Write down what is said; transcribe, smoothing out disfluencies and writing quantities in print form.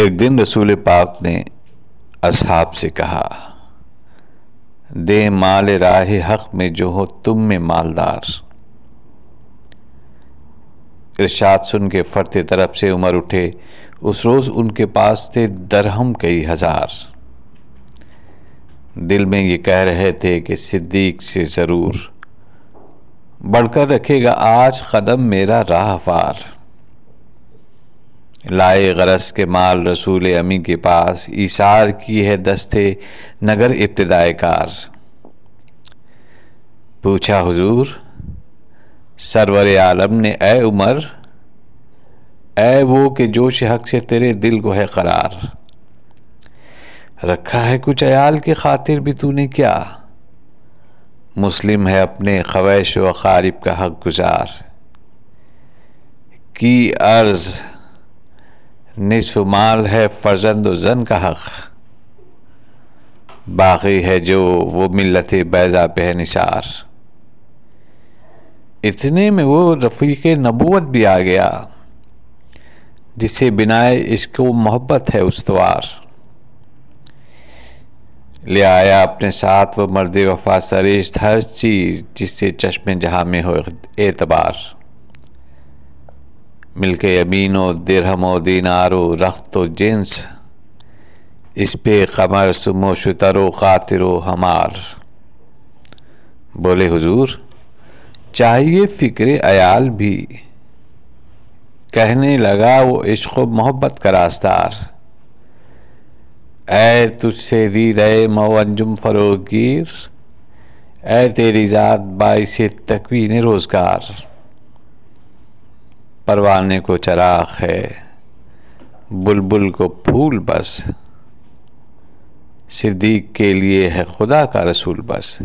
एक दिन रसूल पाक ने असहाब से कहा, दे माल राह हक में जो हो तुम में मालदार। इरशाद सुन के फरते तरफ से उमर उठे। उस रोज़ उनके पास थे दरहम कई हजार। दिल में ये कह रहे थे कि सिद्दीक से ज़रूर बढ़कर रखेगा आज कदम मेरा राहवार। लाए गरस के माल रसूल अमी के पास, ईसार की है दस्ते नगर इब्तिदाए कार। पूछा हुजूर सरवर आलम ने, ए उमर, ए वो कि जोश हक से तेरे दिल को है करार। रखा है कुछ अयाल के खातिर भी तूने क्या, मुस्लिम है अपने ख्वैश व क़ारिब का हक गुजार। की अर्ज़ निस्फ माल है फ़र्जंद व ज़न का हक, बाकी है जो वो मिल्लत बैज़ा पे है निसार। इतने में वो रफ़ीक़ नबूवत भी आ गया जिससे बिनाए इश्क़ व मोहब्बत है उस्तवार। ले आया अपने साथ वो मर्द वफ़ा सरिश्त हर चीज़ जिससे चश्मे जहाँ में हो एतबार। मिलके यमीनो दिरहमो दीनारो रख्तो जिन्स, इस पे कमर सुमो शुतरो खातिरो हमार। बोले हुजूर चाहिए फ़िक्र अयाल भी। कहने लगा वो इश्क़ मोहब्बत का रास्तार। ऐ तुझसे दीदे मो अंजुम फ़रोगीर, ऐ तेरी ज़ात बाइसे तकवीन रोज़गार। परवाने को चराग़ है बुलबुल को फूल बस, सिद्दीक के लिए है खुदा का रसूल बस।